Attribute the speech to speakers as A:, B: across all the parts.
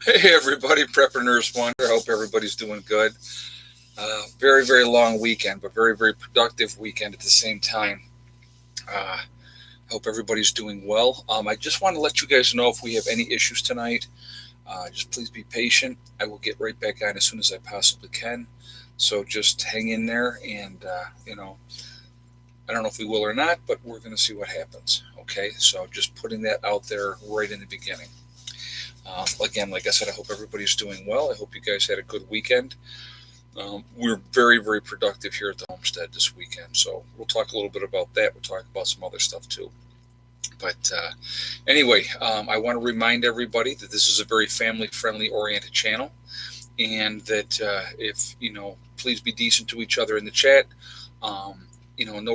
A: Hey everybody, Preppreneurs Wonder. I hope everybody's doing good. Very, very long weekend, but very, very productive weekend at the same time. I hope everybody's doing well. I just want to let you guys know if we have any issues tonight. Just please be patient. I will get right back on as soon as I possibly can. So just hang in there, and I don't know if we will or not, but we're going to see what happens. Okay, so just putting that out there right in the beginning. Again, like I said, I hope everybody's doing well. I hope you guys had a good weekend. We're very, very productive here at the homestead this weekend, so we'll talk a little bit about that. We'll talk about some other stuff too. But anyway, I want to remind everybody that this is a very family-friendly oriented channel, and that if please be decent to each other in the chat. No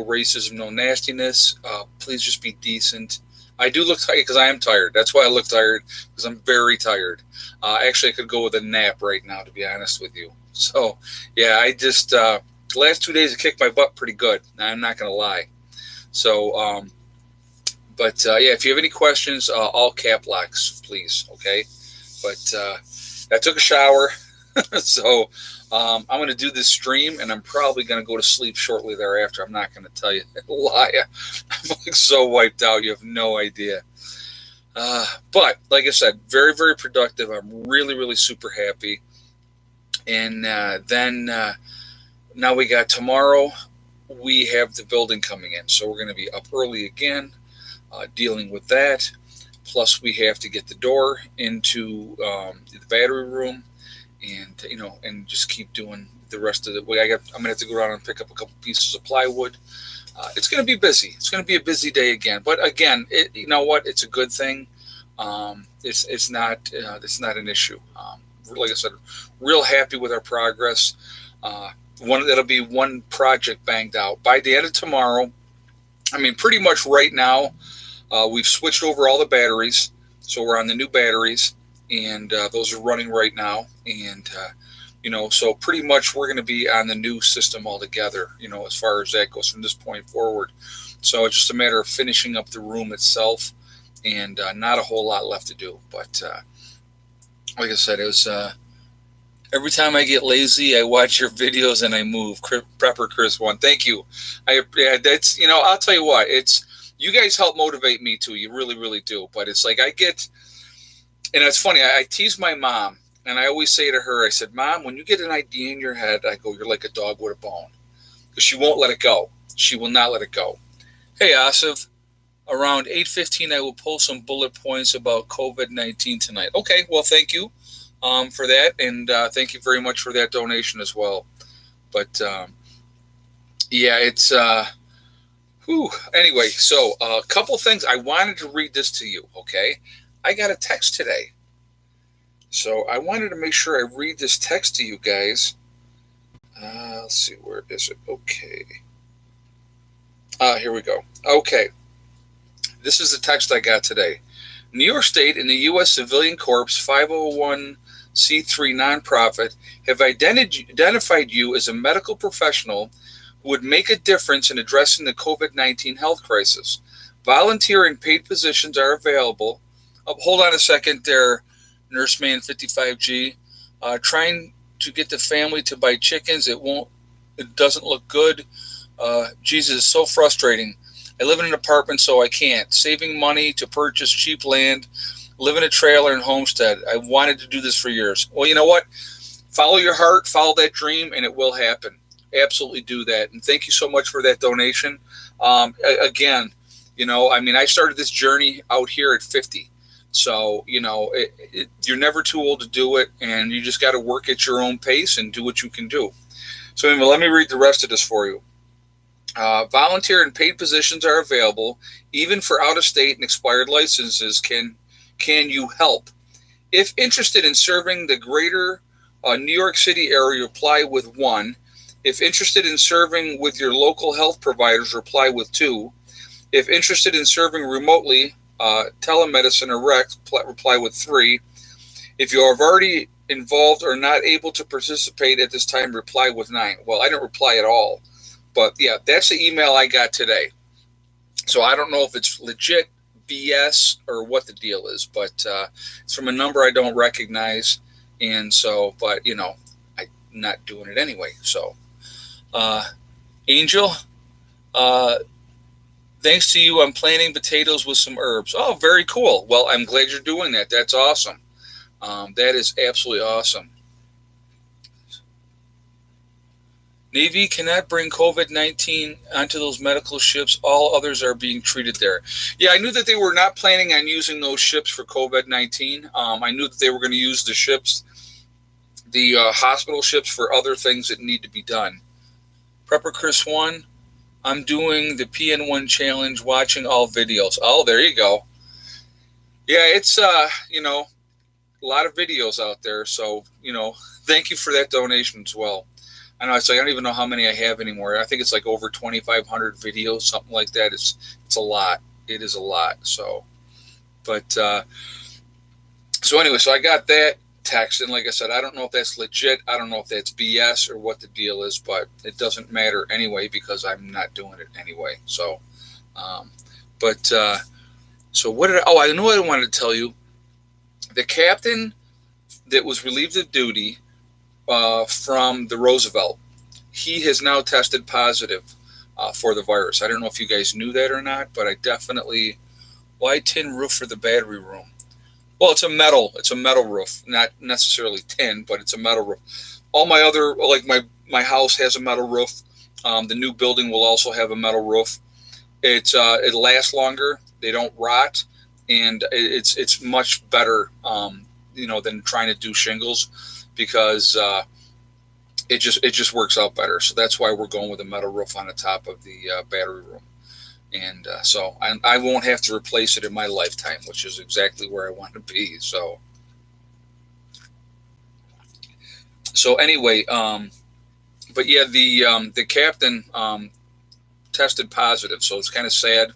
A: racism, no nastiness. Please just be decent. I do look tired because I am tired. That's why I look tired, because I'm very tired. Actually, I could go with a nap right now, to be honest with you. So, yeah, I just the last 2 days I kicked my butt pretty good. I'm not gonna lie. So, yeah, if you have any questions, all cap locks, please. Okay. But I took a shower, so I'm going to do this stream, and I'm probably going to go to sleep shortly thereafter. I'm not going to tell you a lie. I'm like so wiped out. You have no idea. But like I said, very, very productive. I'm really, really super happy. And then now we got tomorrow. We have the building coming in, so we're going to be up early again, dealing with that. Plus, we have to get the door into the battery room, and and just keep doing the rest of the way. I'm gonna have to go around and pick up a couple pieces of plywood. It's gonna be busy. It's gonna be a busy day again. But again, you know what? It's a good thing. It's not an issue. Like I said, real happy with our progress. That'll be one project banged out by the end of tomorrow. I mean, pretty much right now, we've switched over all the batteries, so we're on the new batteries, and those are running right now. And so pretty much we're going to be on the new system altogether. As far as that goes from this point forward. So it's just a matter of finishing up the room itself, and not a whole lot left to do. But like I said, it was. Every time I get lazy, I watch your videos and I move. Prepper Chris one, thank you. That's I'll tell you what, you guys help motivate me too. You really, really do. But it's like and it's funny. I tease my mom, and I always say to her, I said, "Mom, when you get an idea in your head, I go, you're like a dog with a bone, because she won't let it go. She will not let it go." Hey, Asif, around 8:15, I will pull some bullet points about COVID-19 tonight. Okay, well, thank you for that, and thank you very much for that donation as well. But yeah, it's Anyway, so a couple things. I wanted to read this to you. Okay, I got a text today, so I wanted to make sure I read this text to you guys. Let's see, where is it? Okay. Here we go. Okay, this is the text I got today. New York State and the U.S. Civilian Corps 501c3 nonprofit have identified you as a medical professional who would make a difference in addressing the COVID-19 health crisis. Volunteer and paid positions are available. Hold on a second there, Nurseman 55G. Trying to get the family to buy chickens. It doesn't look good. Jesus, it's so frustrating. I live in an apartment, so I can't. Saving money to purchase cheap land, live in a trailer and homestead. I wanted to do this for years. Well, you know what? Follow your heart, follow that dream, and it will happen. Absolutely do that. And thank you so much for that donation. Again, I started this journey out here at 50. So, you're never too old to do it, and you just got to work at your own pace and do what you can do. So anyway, let me read the rest of this for you. Volunteer and paid positions are available, even for out-of-state and expired licenses. Can you help? If interested in serving the greater New York City area, apply with 1. If interested in serving with your local health providers, reply with 2. If interested in serving remotely, telemedicine or rec, reply with 3. If you are already involved or not able to participate at this time, reply with 9. Well, I didn't reply at all. But yeah, that's the email I got today. So I don't know if it's legit, BS or what the deal is, but it's from a number I don't recognize, and so, but I'm not doing it anyway. So, Angel, uh, thanks to you, I'm planting potatoes with some herbs. Oh, very cool. Well, I'm glad you're doing that. That's awesome. That is absolutely awesome. Navy cannot bring COVID-19 onto those medical ships. All others are being treated there. Yeah, I knew that they were not planning on using those ships for COVID-19. I knew that they were going to use the ships, the hospital ships, for other things that need to be done. Prepper Chris 1, I'm doing the PN1 challenge, watching all videos. Oh, there you go. Yeah, it's, a lot of videos out there. So, thank you for that donation as well. I know, I don't even know how many I have anymore. I think it's like over 2,500 videos, something like that. It's a lot. It is a lot. So, but so anyway, so I got that text, and like I said, I don't know if that's legit. I don't know if that's BS or what the deal is, but it doesn't matter anyway because I'm not doing it anyway. So, so what did I know what I wanted to tell you. The captain that was relieved of duty from the Roosevelt, he has now tested positive for the virus. I don't know if you guys knew that or not, but I definitely. Why tin roof for the battery room? Well, it's a metal roof, not necessarily tin, but it's a metal roof. All my other, like my house has a metal roof. The new building will also have a metal roof. It lasts longer. They don't rot, and it's much better, than trying to do shingles, because it just works out better. So that's why we're going with a metal roof on the top of the battery room. And so I won't have to replace it in my lifetime, which is exactly where I want to be. So anyway, but yeah, the captain tested positive, so it's kind of sad.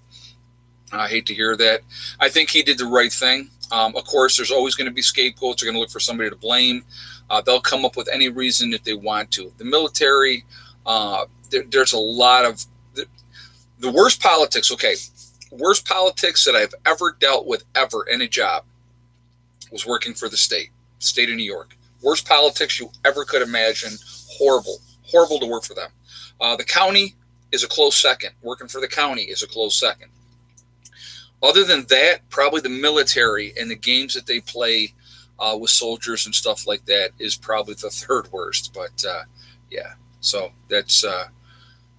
A: I hate to hear that. I think he did the right thing. Of course, there's always going to be scapegoats. They're going to look for somebody to blame. They'll come up with any reason if they want to. The military, there's a lot of the worst politics. Okay, worst politics that I've ever dealt with ever in a job was working for the state of New York. Worst politics you ever could imagine. Horrible to work for them. The county is a close second. Working for the county is a close second. Other than that, probably the military and the games that they play with soldiers and stuff like that is probably the third worst. But yeah, so that's.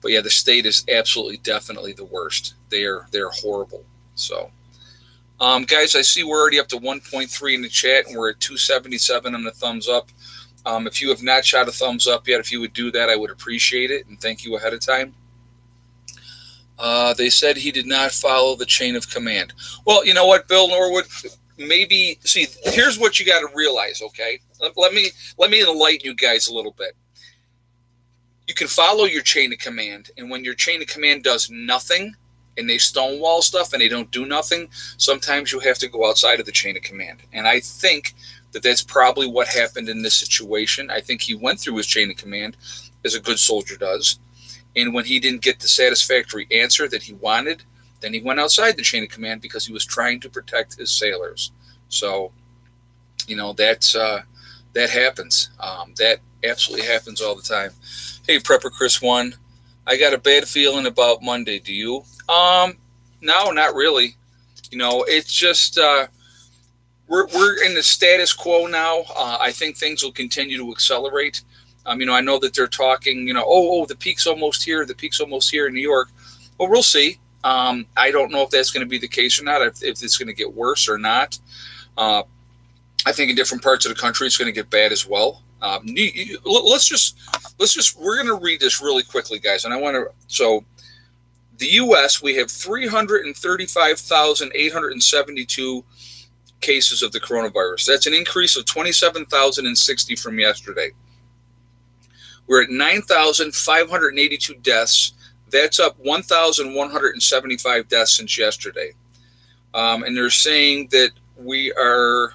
A: But yeah, the state is absolutely, definitely the worst. They're horrible. So, guys, I see we're already up to 1.3 in the chat, and we're at 277 on the thumbs up. If you have not shot a thumbs up yet, if you would do that, I would appreciate it, and thank you ahead of time. They said he did not follow the chain of command. Well, you know what, Bill Norwood? Maybe, see, here's what you got to realize, okay? Let me enlighten you guys a little bit. You can follow your chain of command, and when your chain of command does nothing, and they stonewall stuff and they don't do nothing, sometimes you have to go outside of the chain of command. And I think that that's probably what happened in this situation. I think he went through his chain of command, as a good soldier does. And when he didn't get the satisfactory answer that he wanted, then he went outside the chain of command because he was trying to protect his sailors. So, that happens. That absolutely happens all the time. Hey, Prepper Chris 1, I got a bad feeling about Monday. Do you? No, not really. It's just we're in the status quo now. I think things will continue to accelerate. I know that they're talking, the peak's almost here. The peak's almost here in New York. Well, we'll see. I don't know if that's going to be the case or not, if it's going to get worse or not. I think in different parts of the country, it's going to get bad as well. Let's just, we're going to read this really quickly, guys. And so the U.S., we have 335,872 cases of the coronavirus. That's an increase of 27,060 from yesterday. We're at 9,582 deaths. That's up 1,175 deaths since yesterday. And they're saying that we are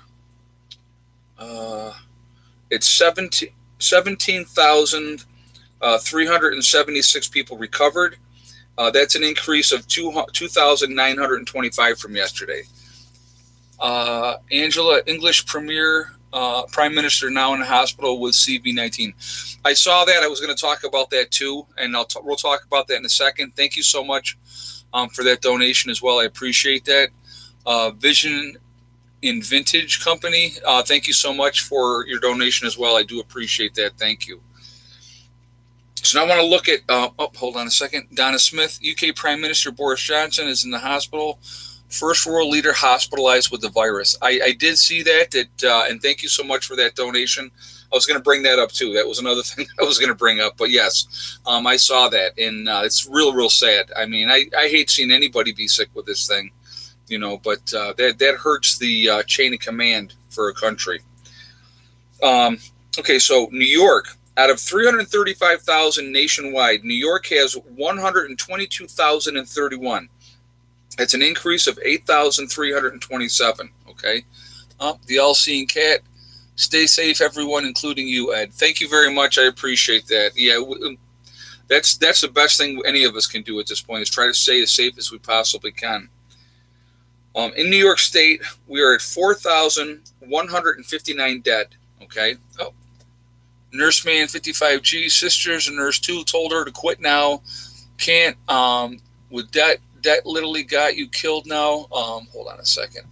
A: it's 17,376 people recovered, That's an increase of 2,925 from yesterday. Angela, English Premier Prime Minister, now in the hospital with CV-19. I saw that. I was going to talk about that too, and we'll talk about that in a second. Thank you so much for that donation as well. I appreciate that. Vision in Vintage Company, thank you so much for your donation as well. I do appreciate that. Thank you. So now I want to look at, hold on a second. Donna Smith, UK Prime Minister Boris Johnson is in the hospital. First world leader hospitalized with the virus. I did see that, and thank you so much for that donation. I was going to bring that up too. That was another thing I was going to bring up. But yes, I saw that, and it's real sad. I mean, I hate seeing anybody be sick with this thing, but that hurts the chain of command for a country. Okay, so New York. Out of 335,000 nationwide, New York has 122,031. That's an increase of 8,327. Okay. The all-seeing cat. Stay safe, everyone, including you, Ed. Thank you very much. I appreciate that. Yeah, that's the best thing any of us can do at this point is try to stay as safe as we possibly can. In New York State, we are at 4,159 dead. Okay. Oh. Nurseman 55G, sisters and nurse 2 told her to quit now. Can't, with debt literally got you killed now. Hold on a second.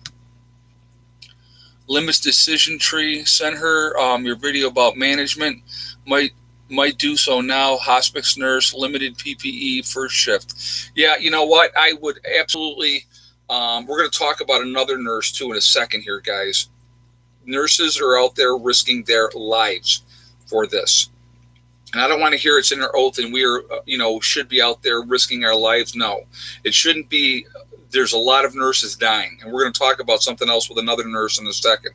A: Limits decision tree. Send her your video about management. Might do so now. Hospice nurse, limited PPE, first shift. Yeah, you know what? I would absolutely, we're going to talk about another nurse too in a second here, guys. Nurses are out there risking their lives for this. And I don't want to hear it's in our oath and we are, should be out there risking our lives. No, it shouldn't be. There's a lot of nurses dying. And we're going to talk about something else with another nurse in a second.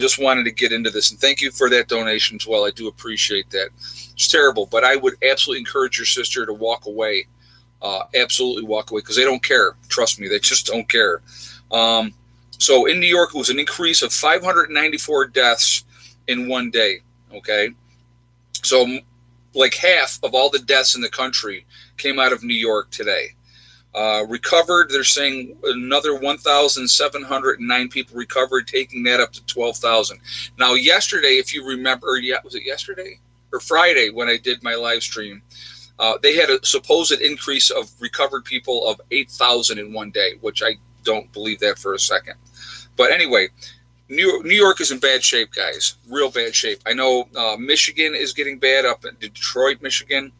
A: Just wanted to get into this. And thank you for that donation as well. I do appreciate that. It's terrible, but I would absolutely encourage your sister to walk away. Absolutely walk away because they don't care. Trust me, they just don't care. So in New York, it was an increase of 594 deaths in one day. Okay. So like half of all the deaths in the country came out of New York today. Recovered, they're saying another 1,709 people recovered, taking that up to 12,000. Now, yesterday, if you remember, was it yesterday or Friday when I did my live stream, they had a supposed increase of recovered people of 8,000 in one day, which I don't believe that for a second. But anyway, New York is in bad shape, guys. Real bad shape. I know Michigan is getting bad up in Detroit, Michigan.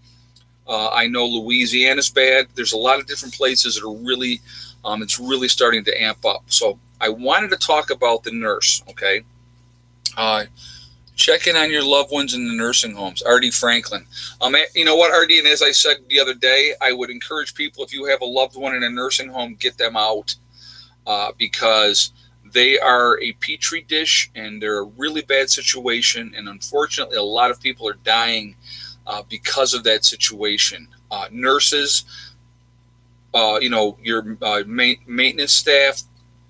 A: I know Louisiana's bad. There's a lot of different places that are really, it's really starting to amp up. So I wanted to talk about the nurse, okay? Check in on your loved ones in the nursing homes. Artie Franklin. You know what, Artie, and as I said the other day, I would encourage people, if you have a loved one in a nursing home, get them out because they are a petri dish and they're a really bad situation. And unfortunately, a lot of people are dying because of that situation. Nurses, your maintenance staff,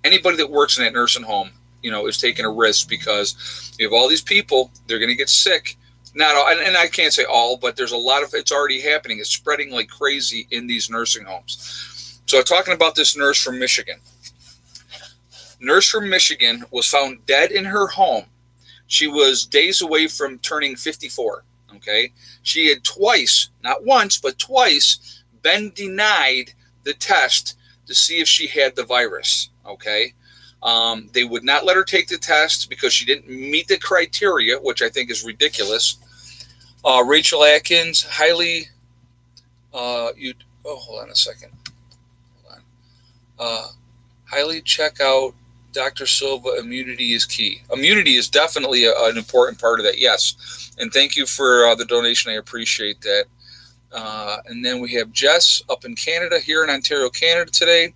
A: anybody that works in that nursing home, is taking a risk because you have all these people, they're going to get sick. Not all, and I can't say all, but there's a lot of, it's already happening. It's spreading like crazy in these nursing homes. So talking about this nurse from Michigan. Nurse from Michigan was found dead in her home. She was days away from turning 54. Okay. She had twice, not once, but twice been denied the test to see if she had the virus. Okay. They would not let her take the test because she didn't meet the criteria, which I think is ridiculous. Rachel Atkins, highly, hold on a second. Hold on. Highly check out Dr. Silva, immunity is key. Immunity is definitely an important part of that, yes. And thank you for the donation. I appreciate that. And then we have Jess up in Canada, here in Ontario, Canada today.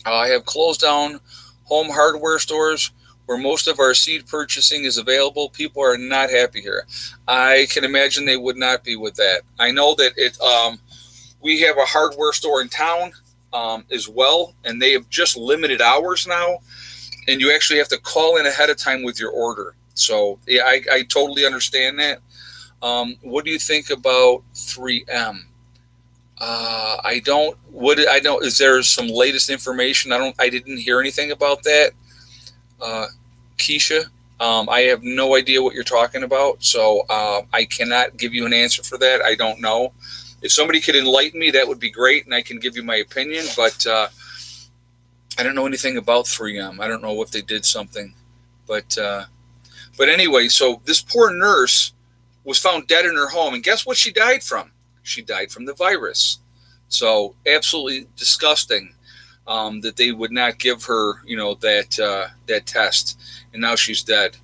A: I have closed down home hardware stores where most of our seed purchasing is available. People are not happy here. I can imagine they would not be with that. I know that we have a hardware store in town as well, and they have just limited hours now. And you actually have to call in ahead of time with your order. So, yeah, I totally understand that. What do you think about 3M? I don't. What I don't is there some latest information? I didn't hear anything about that, uh, Keisha. I have no idea what you're talking about, so I cannot give you an answer for that. I don't know. If somebody could enlighten me, that would be great, and I can give you my opinion. But I don't know anything about 3M. I don't know if they did something, but anyway. So this poor nurse was found dead in her home, and guess what she died from? She died from the virus. So absolutely disgusting that they would not give her, that test, and now she's dead.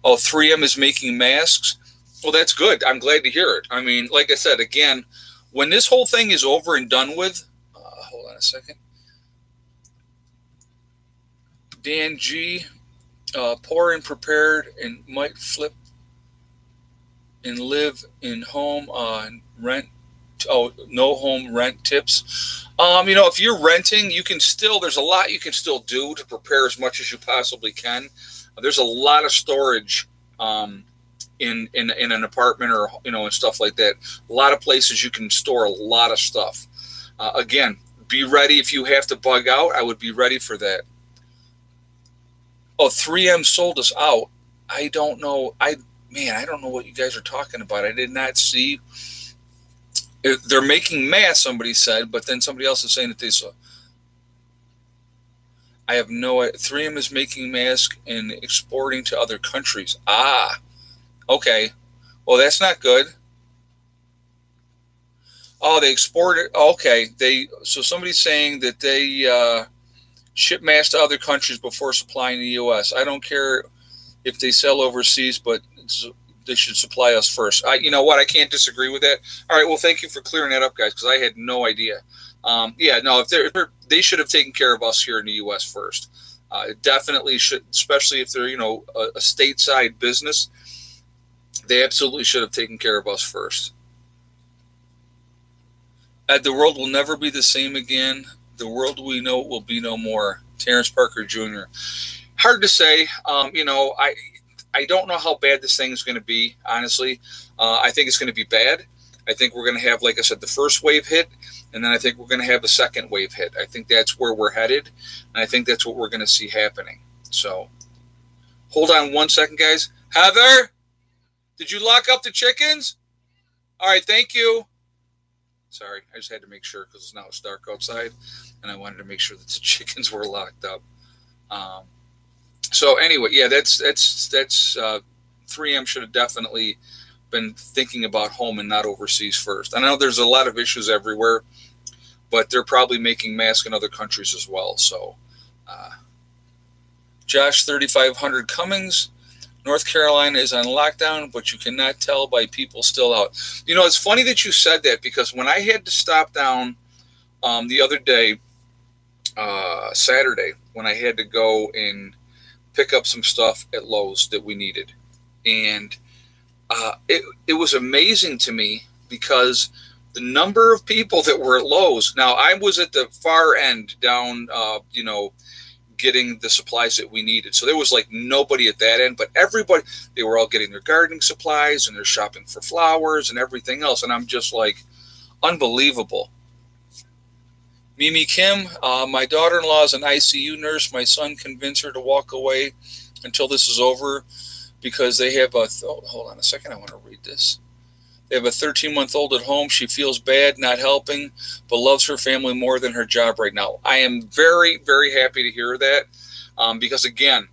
A: Oh, 3M is making masks. Well, that's good. I'm glad to hear it. I mean, like I said, again, when this whole thing is over and done with, hold on a second. Dan G, poor and prepared and might flip and live in home rent. Oh, no home rent tips. If you're renting, you can still, there's a lot you can still do to prepare as much as you possibly can. There's a lot of storage in an apartment or, and stuff like that. A lot of places you can store a lot of stuff. Again, be ready if you have to bug out. I would be ready for that. Oh, 3M sold us out. I don't know. I don't know what you guys are talking about. I did not see. They're making masks, somebody said, but then somebody else is saying that they saw. I have no idea. 3M is making masks and exporting to other countries. Ah, okay. Well, that's not good. Oh, they export it. Okay, so somebody's saying that they ship masks to other countries before supplying the U.S. I don't care if they sell overseas, but they should supply us first. You know what? I can't disagree with that. All right. Well, thank you for clearing that up, guys, because I had no idea. If they should have taken care of us here in the U.S. first. Definitely should, especially if they're a stateside business. They absolutely should have taken care of us first. The world will never be the same again. The world we know will be no more. Terrence Parker Jr. Hard to say. I don't know how bad this thing is going to be, honestly. I think it's going to be bad. I think we're going to have, like I said, the first wave hit, and then I think we're going to have the second wave hit. I think that's where we're headed, and I think that's what we're going to see happening. So hold on one second, guys. Heather, did you lock up the chickens? All right, thank you. Sorry, I just had to make sure because now it's dark outside, and I wanted to make sure that the chickens were locked up. So anyway, yeah, that's 3M should have definitely been thinking about home and not overseas first. I know there's a lot of issues everywhere, but they're probably making masks in other countries as well. So, Josh 3500 Cummings, North Carolina is on lockdown, but you cannot tell by people still out. It's funny that you said that because when I had to stop down the other day, Saturday, when I had to go and pick up some stuff at Lowe's that we needed. And it was amazing to me because the number of people that were at Lowe's. Now, I was at the far end down, getting the supplies that we needed. So there was like nobody at that end, but everybody, they were all getting their gardening supplies and they're shopping for flowers and everything else. And I'm just like, unbelievable. Mimi Kim, my daughter-in-law is an ICU nurse. My son convinced her to walk away until this is over because they have hold on a second. I want to read this. They have a 13-month-old at home. She feels bad not helping, but loves her family more than her job right now. I am very, very happy to hear that because, again,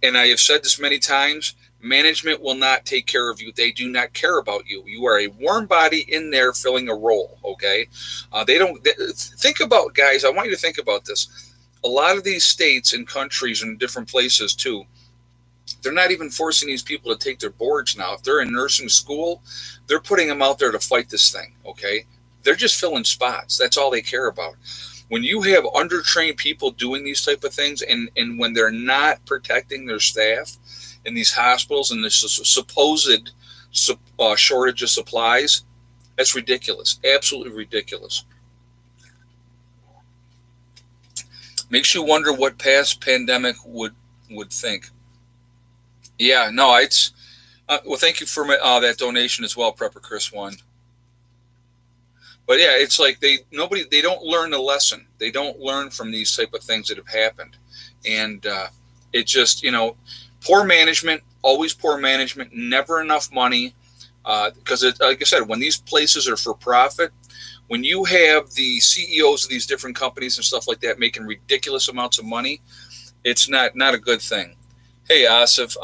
A: and I have said this many times, management will not take care of you. They do not care about you. You are a warm body in there filling a role, okay? Think about, guys, I want you to think about this. A lot of these states and countries and different places, too, they're not even forcing these people to take their boards now. If they're in nursing school, they're putting them out there to fight this thing, okay? They're just filling spots. That's all they care about. When you have undertrained people doing these type of things and when they're not protecting their staff in these hospitals and this supposed shortage of supplies, that's ridiculous. Absolutely ridiculous. Makes you wonder what past pandemic would think. Yeah, no, it's well. Thank you for that donation as well, Prepper Chris 1. But yeah, it's like they don't learn the lesson. They don't learn from these type of things that have happened, and it just poor management, always poor management, never enough money. Because like I said, when these places are for profit, when you have the CEOs of these different companies and stuff like that making ridiculous amounts of money, it's not a good thing. Hey, Asif,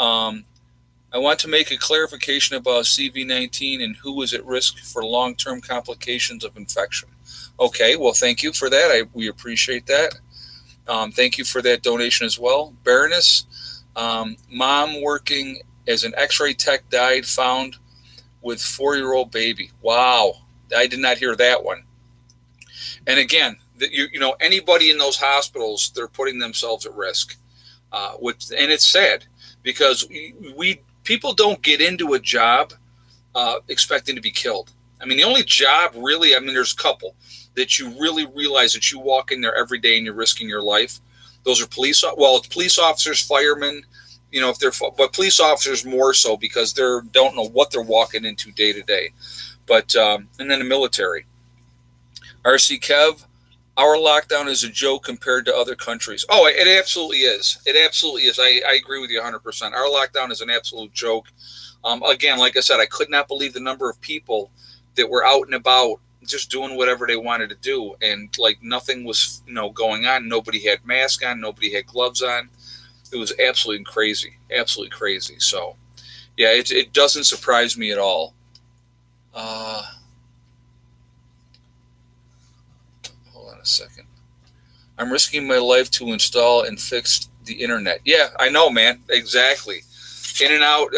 A: I want to make a clarification about CV-19 and who is at risk for long-term complications of infection. Okay, well, thank you for that. We appreciate that. Thank you for that donation as well. Baroness, mom working as an x-ray tech died, found with 4-year-old baby. Wow, I did not hear that one. And again, anybody in those hospitals, they're putting themselves at risk. And it's sad because people don't get into a job expecting to be killed. I mean, the only job really, there's a couple that you really realize that you walk in there every day and you're risking your life. Those are it's police officers, firemen, but police officers more so because they don't know what they're walking into day to day. But, and then the military. RC Kev, our lockdown is a joke compared to other countries. Oh, it absolutely is. It absolutely is. I agree with you 100%. Our lockdown is an absolute joke. Again, like I said, I could not believe the number of people that were out and about just doing whatever they wanted to do. And like nothing was, going on. Nobody had masks on. Nobody had gloves on. It was absolutely crazy. Absolutely crazy. So, yeah, it doesn't surprise me at all. Hold on a second. I'm risking my life to install and fix the internet. Yeah, I know, man. Exactly. In and out,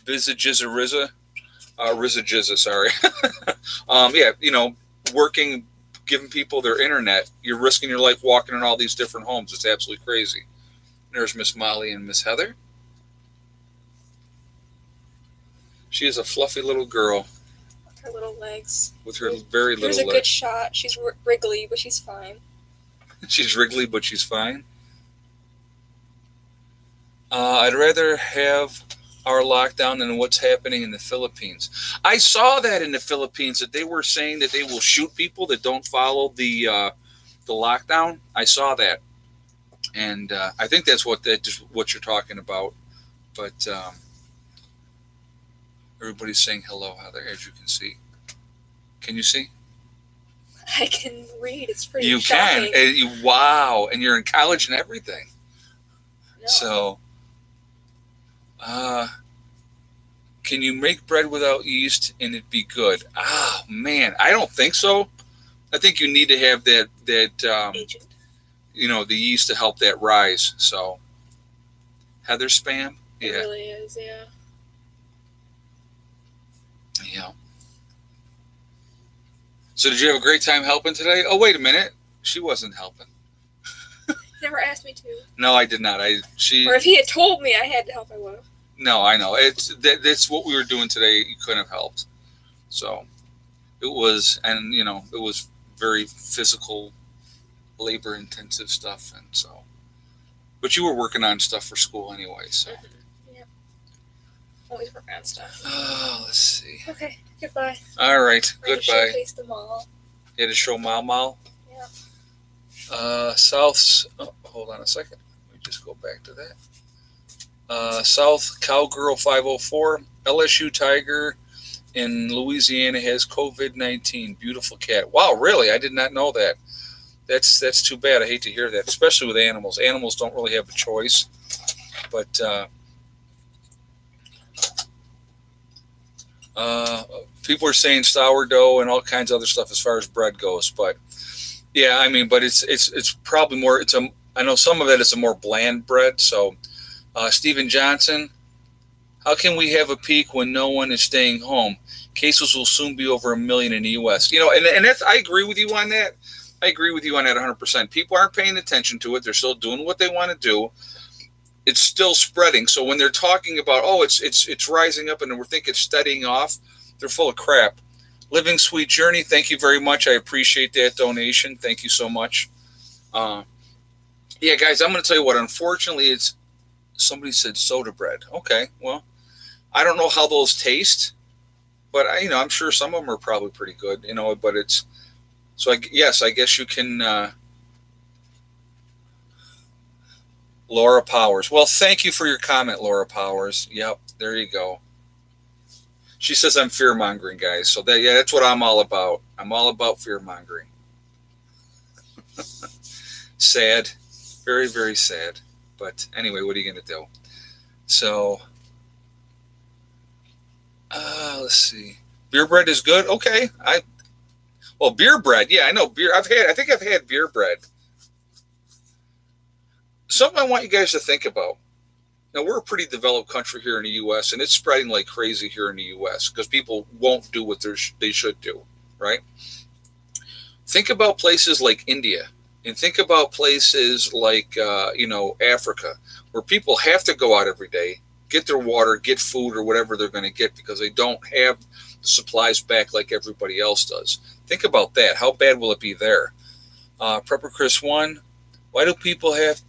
A: Rizza, sorry. Yeah, working, giving people their internet. You're risking your life walking in all these different homes. It's absolutely crazy. There's Miss Molly and Miss Heather. She is a fluffy little girl.
B: With her little legs.
A: With her very little legs.
B: Here's a good shot. She's wriggly, but she's fine.
A: She's wriggly, but she's fine. I'd rather have our lockdown than what's happening in the Philippines. I saw that in the Philippines that they were saying that they will shoot people that don't follow the lockdown. I saw that, and I think that's what you're talking about. But everybody's saying hello, Heather, as you can see. Can you see?
B: I can read. It's pretty
A: You
B: shocking.
A: can. Wow. And you're in college and everything. No. So, can you make bread without yeast and it be good? Oh, man. I don't think so. I think you need to have that
B: agent.
A: The yeast to help that rise. So, Heather spam?
B: Yeah. It really is, yeah.
A: Yeah. So did you have a great time helping today? Oh, wait a minute. She wasn't helping.
B: He never asked me to.
A: No, I did not. Or
B: if he had told me I had to help, I would have.
A: No, I know. That's what we were doing today. You couldn't have helped. So it was, and it was very physical, labor-intensive stuff, and so. But you were working on stuff for school anyway, so.
B: Mm-hmm. Yep. Always working on stuff.
A: Let's see.
B: Okay. Goodbye.
A: All right. Goodbye.
B: Showcase the mall.
A: You had to show Mall?
B: Yeah.
A: South. Oh, hold on a second. Let me just go back to that. South Cowgirl 504. LSU Tiger in Louisiana has COVID-19. Beautiful cat. Wow, really? I did not know that. That's too bad. I hate to hear that, especially with animals. Animals don't really have a choice. But people are saying sourdough and all kinds of other stuff as far as bread goes. But yeah, but it's probably more. I know some of it is a more bland bread. So Stephen Johnson, how can we have a peak when no one is staying home? Cases will soon be over 1 million in the U.S. And that's, I agree with you on that. I agree with you on that 100%. People aren't paying attention to it. They're still doing what they want to do. It's still spreading. So when they're talking about, it's rising up and we think it's steadying off, they're full of crap. Living Sweet Journey, thank you very much. I appreciate that donation. Thank you so much. Yeah, guys, I'm going to tell you what. Unfortunately, somebody said soda bread. Okay, well, I don't know how those taste, but I'm sure some of them are probably pretty good. But it's so. Yes, I guess you can. Laura Powers. Well, thank you for your comment, Laura Powers. Yep, there you go. She says I'm fear mongering, guys. So that's what I'm all about. I'm all about fear mongering. Sad, very very sad. But anyway, what are you gonna do? So, let's see. Beer bread is good. Okay, beer bread. Yeah, I know beer. I think I've had beer bread. Something I want you guys to think about. Now, we're a pretty developed country here in the U.S., and it's spreading like crazy here in the U.S. because people won't do what they should do, right? Think about places like India, and think about places like, Africa, where people have to go out every day, get their water, get food, or whatever they're going to get because they don't have the supplies back like everybody else does. Think about that. How bad will it be there? Prepper Chris 1, why do people have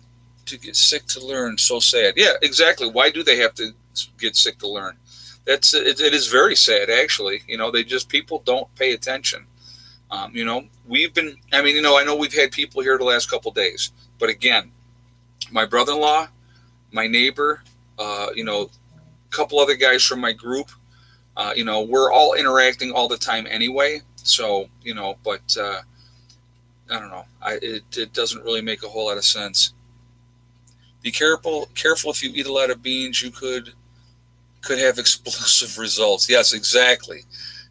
A: to get sick to learn? So sad. Yeah, exactly. Why do they have to get sick to learn? It is very sad, actually. People don't pay attention. We've been, I know we've had people here the last couple of days, but again, my brother-in-law, my neighbor, a couple other guys from my group, we're all interacting all the time anyway. So, but I don't know. It doesn't really make a whole lot of sense. Be careful if you eat a lot of beans, you could have explosive results. Yes, exactly.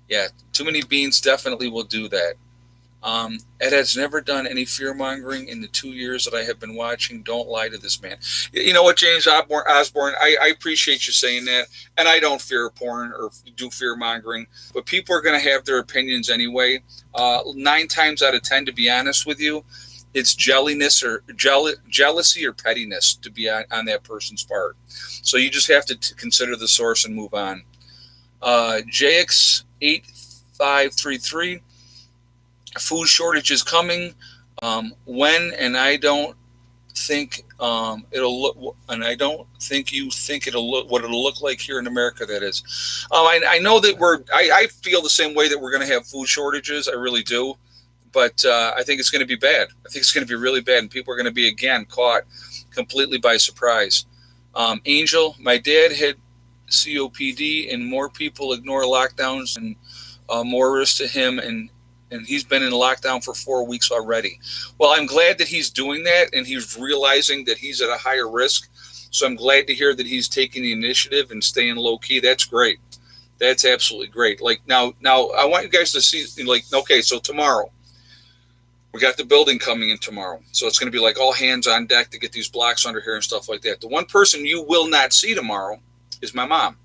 A: Yeah, too many beans definitely will do that. Ed has never done any fear mongering in the 2 years that I have been watching. Don't lie to this man. You know what, James Osborne? I appreciate you saying that, and I don't fear porn or do fear mongering, but people are going to have their opinions anyway. 9 times out of 10, to be honest with you, it's jealousy or pettiness to be on that person's part. So you just have to consider the source and move on. JX8533, food shortage is coming. When? And I don't think it'll look. And I don't think you think it'll look what it'll look like here in America. That is. I know that I feel the same way that we're going to have food shortages. I really do. But I think it's going to be bad. I think it's going to be really bad, and people are going to be, again, caught completely by surprise. Angel, my dad had COPD, and more people ignore lockdowns, and more risk to him, and he's been in lockdown for 4 weeks already. Well, I'm glad that he's doing that, and he's realizing that he's at a higher risk. So I'm glad to hear that he's taking the initiative and staying low-key. That's great. That's absolutely gret. Like, now I want you guys to see, okay, so tomorrow, we got the building coming in tomorrow. So it's going to be like all hands on deck to get these blocks under here and stuff like that. The one person you will not see tomorrow is my mom.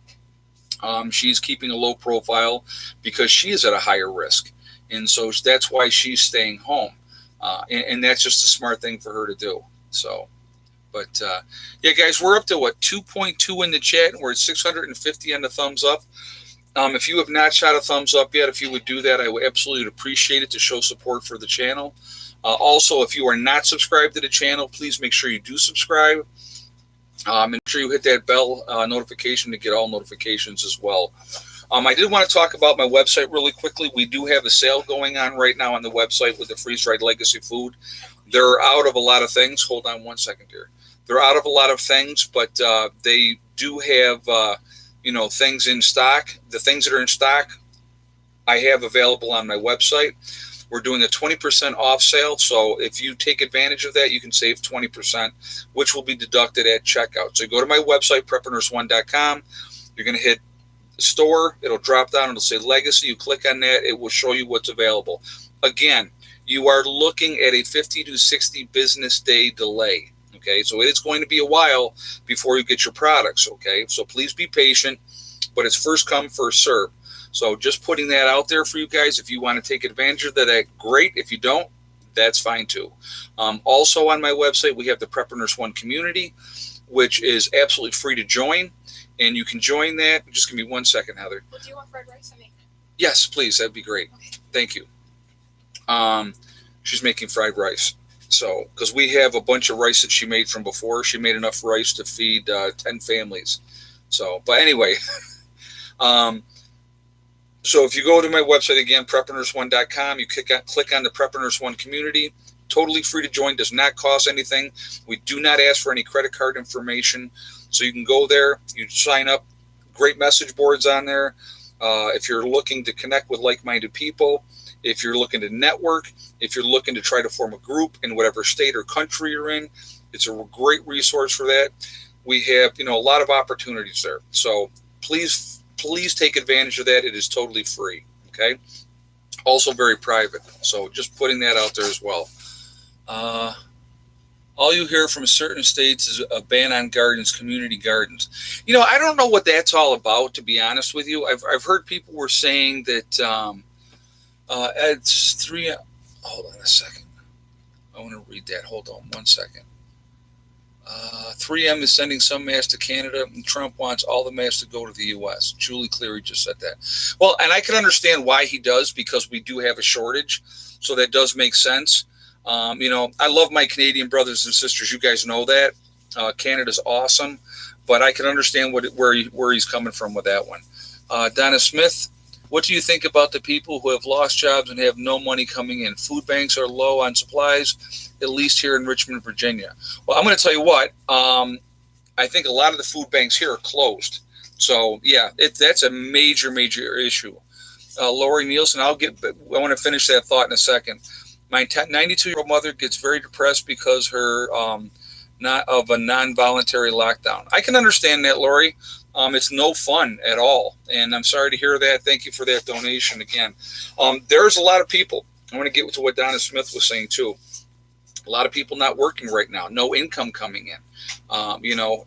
A: She's keeping a low profile because she is at a higher risk. And so that's why she's staying home. And that's just a smart thing for her to do. So, but yeah, guys, we're up to 2.2 in the chat. And we're at 650 on the thumbs up. If you have not shot a thumbs up yet, if you would do that, I would absolutely appreciate it to show support for the channel. Also, if you are not subscribed to the channel, please make sure you do subscribe. And make sure you hit that bell notification to get all notifications as well. I did want to talk about my website really quickly. We do have a sale going on right now on the website with the freeze-dried legacy food. They're out of a lot of things. Hold on one second here. They're out of a lot of things, but they do have things in stock. The things that are in stock, I have available on my website. We're doing a 20% off sale. So if you take advantage of that, you can save 20%, which will be deducted at checkout. So go to my website, preppernerse1.com. You're going to hit store. It'll drop down. It'll say legacy. You click on that. It will show you what's available. Again, you are looking at a 50 to 60 business day delay. Okay, so it is going to be a while before you get your products, okay? So please be patient, but it's first come, first serve. So just putting that out there for you guys. If you want to take advantage of that, great. If you don't, that's fine too. Also on my website, we have the Prepper Nurse 1 community, which is absolutely free to join. And you can join that. Just give me 1 second, Heather.
B: Well, do you want fried rice? I make it.
A: Yes, please. That'd be great.
B: Okay.
A: Thank you. She's making fried rice. So, because we have a bunch of rice that she made from before. She made enough rice to feed 10 families. So, but anyway, So if you go to my website again, preppernurse1.com, you click on the Preppernurse One community. Totally free to join, does not cost anything. We do not ask for any credit card information. So you can go there, you sign up, great message boards on there. If you're looking to connect with like-minded people, if you're looking to network, if you're looking to try to form a group in whatever state or country you're in, it's a great resource for that. We have, a lot of opportunities there. So please take advantage of that. It is totally free. Okay. Also very private. So just putting that out there as well. All you hear from certain states is a ban on gardens, community gardens. I don't know what that's all about, to be honest with you. I've heard people were saying that it's three. Hold on a second. I want to read that. Hold on one second. 3M is sending some masks to Canada, and Trump wants all the masks to go to the U.S. Julie Cleary just said that. Well, and I can understand why he does, because we do have a shortage, so that does make sense. I love my Canadian brothers and sisters. You guys know that. Canada's awesome, but I can understand where he's coming from with that one. Donna Smith, what do you think about the people who have lost jobs and have no money coming in? Food banks are low on supplies, at least here in Richmond, Virginia. Well, I'm going to tell you what. I think a lot of the food banks here are closed. So, yeah, that's a major, major issue. Lori Nielsen, I want to finish that thought in a second. My 92-year-old mother gets very depressed because not of a non-voluntary lockdown. I can understand that, Lori. It's no fun at all, and I'm sorry to hear that. Thank you for that donation again. There's a lot of people. I want to get to what Donna Smith was saying too. A lot of people not working right now, no income coming in.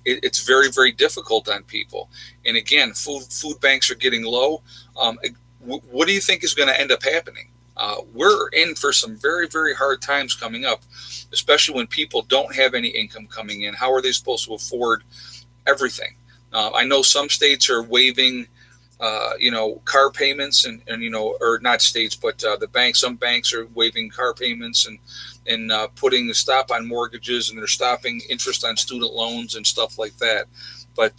A: It's very, very difficult on people. And again, food banks are getting low. What do you think is going to end up happening? We're in for some very, very hard times coming up, especially when people don't have any income coming in. How are they supposed to afford everything? I know some states are waiving, car payments and or not states, but the banks. Some banks are waiving car payments and putting a stop on mortgages, and they're stopping interest on student loans and stuff like that. But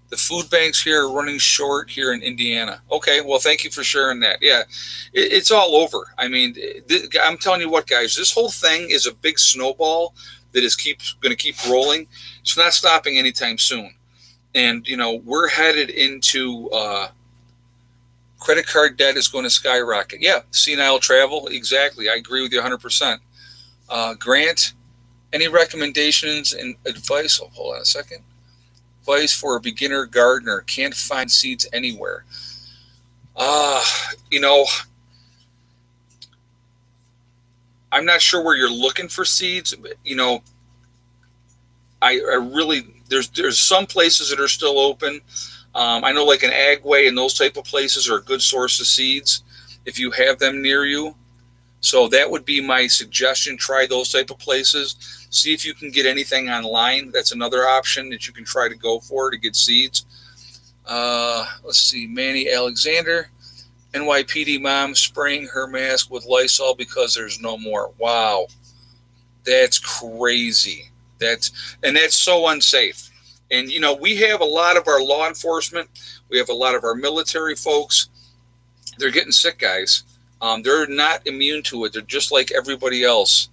A: the food banks here are running short here in Indiana. Okay, well, thank you for sharing that. Yeah, it's all over. I mean, I'm telling you what, guys, this whole thing is a big snowball that is going to keep rolling. It's not stopping anytime soon. And, we're headed into credit card debt is going to skyrocket. Yeah, senile travel, exactly. I agree with you 100%. Grant, any recommendations and advice? Oh, hold on a second. Advice for a beginner gardener. Can't find seeds anywhere. I'm not sure where you're looking for seeds. But, I really there's some places that are still open. I know like an Agway and those type of places are a good source of seeds if you have them near you. So that would be my suggestion. Try those type of places. See if you can get anything online. That's another option that you can try to go for to get seeds. Let's see. Manny Alexander. NYPD mom spraying her mask with Lysol because there's no more. Wow. That's crazy. That's so unsafe. And, we have a lot of our law enforcement. We have a lot of our military folks. They're getting sick, guys. They're not immune to it. They're just like everybody else.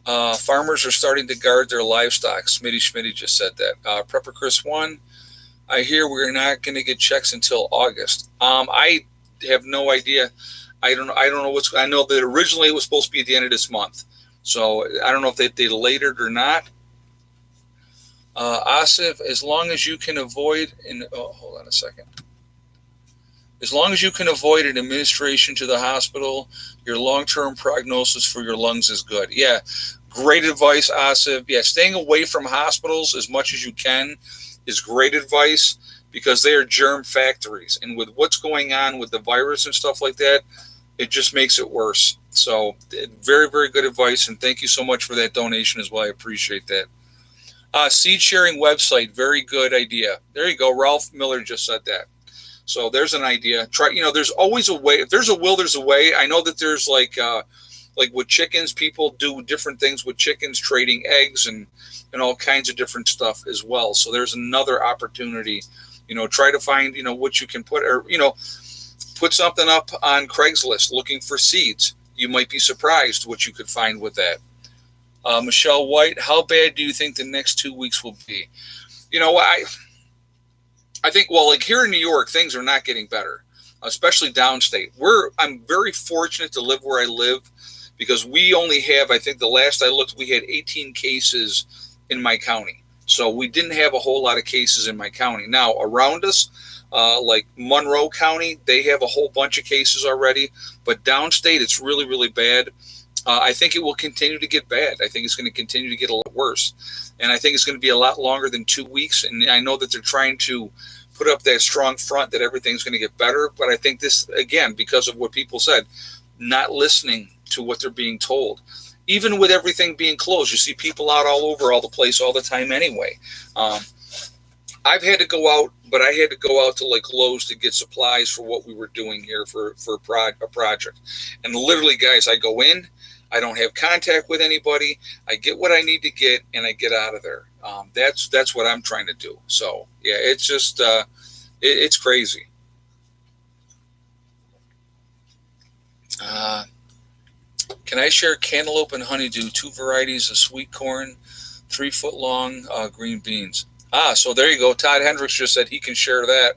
A: Farmers are starting to guard their livestock. Smitty just said that. Prepper Chris 1. I hear we're not going to get checks until August. I have no idea. I don't know I know that originally it was supposed to be at the end of this month. So I don't know if they delayed it or not. Asif, as long as you can avoid, hold on a second. As long as you can avoid an administration to the hospital, your long-term prognosis for your lungs is good. Yeah, great advice, Asif. Yeah, staying away from hospitals as much as you can is great advice because they are germ factories. And with what's going on with the virus and stuff like that, it just makes it worse. So very, very good advice. And thank you so much for that donation as well. I appreciate that. Seed sharing website. Very good idea. There you go. Ralph Miller just said that. So there's an idea. Try, there's always a way. If there's a will, there's a way. I know that there's like with chickens, people do different things with chickens, trading eggs and all kinds of different stuff as well. So there's another opportunity Try to find, what you can put, or, put something up on Craigslist looking for seeds. You might be surprised what you could find with that. Michelle White, how bad do you think the next 2 weeks will be? I think, well, like here in New York, things are not getting better, especially downstate. I'm very fortunate to live where I live because we only have, I think the last I looked, we had 18 cases in my county. So we didn't have a whole lot of cases in my county. Now, around us, like Monroe County, they have a whole bunch of cases already. But downstate, it's really, really bad. I think it will continue to get bad. I think it's going to continue to get a lot worse. And I think it's going to be a lot longer than 2 weeks. And I know that they're trying to put up that strong front that everything's going to get better. But I think this, again, because of what people said, not listening to what they're being told. Even with everything being closed, you see people out all over all the place all the time anyway. I've had to go out, but I had to go out to like Lowe's to get supplies for what we were doing here for a project. And literally, guys, I go in, I don't have contact with anybody. I get what I need to get, and I get out of there. That's what I'm trying to do. So yeah, it's just it's crazy. Can I share cantaloupe and honeydew, 2 varieties of sweet corn, 3 foot long green beans? So there you go. Todd Hendricks just said he can share that.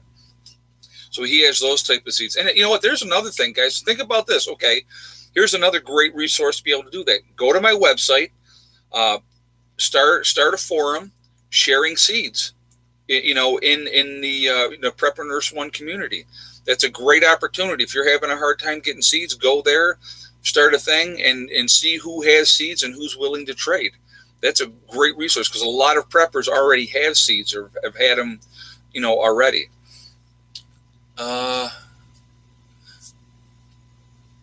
A: So he has those type of seeds. And you know what? There's another thing, guys. Think about this. Okay, here's another great resource to be able to do that. Go to my website, start a forum sharing seeds. In the Prepper Nurse One community. That's a great opportunity. If you're having a hard time getting seeds, go there, start a thing, and see who has seeds and who's willing to trade. That's a great resource because a lot of preppers already have seeds or have had them, already.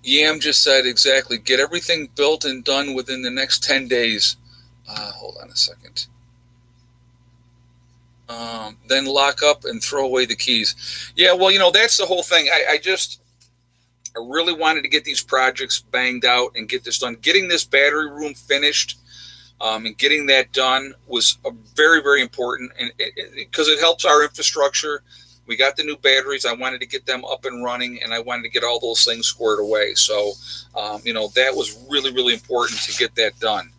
A: Yam just said exactly. Get everything built and done within the next 10 days. Hold on a second. Then lock up and throw away the keys. Yeah, well, that's the whole thing. I really wanted to get these projects banged out and get this done. Getting this battery room finished and getting that done was very, very important, and because it helps our infrastructure. We got the new batteries. I wanted to get them up and running, and I wanted to get all those things squared away. So, that was really, really important to get that done.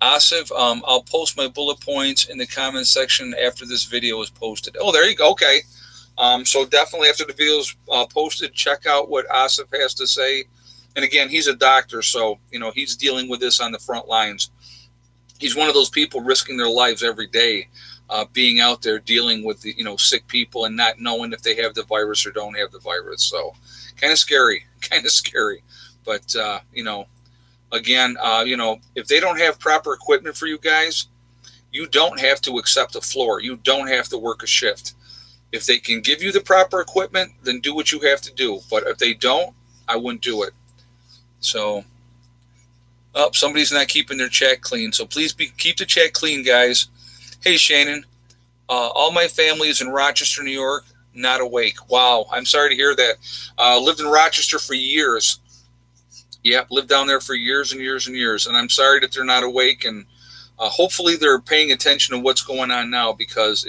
A: Asif, I'll post my bullet points in the comments section after this video is posted. Oh, there you go. Okay. So definitely after the video is posted, check out what Asif has to say. And again, he's a doctor, so, he's dealing with this on the front lines. He's one of those people risking their lives every day, being out there dealing with the, sick people and not knowing if they have the virus or don't have the virus. So kind of scary. But, again, if they don't have proper equipment for you guys, you don't have to accept a floor. You don't have to work a shift. If they can give you the proper equipment, then do what you have to do. But if they don't, I wouldn't do it. So, somebody's not keeping their chat clean. So please keep the chat clean, guys. Hey, Shannon, all my family is in Rochester, New York, not awake. Wow, I'm sorry to hear that. Lived in Rochester for years. Yeah, lived down there for years and years and years. And I'm sorry that they're not awake. And hopefully they're paying attention to what's going on now, because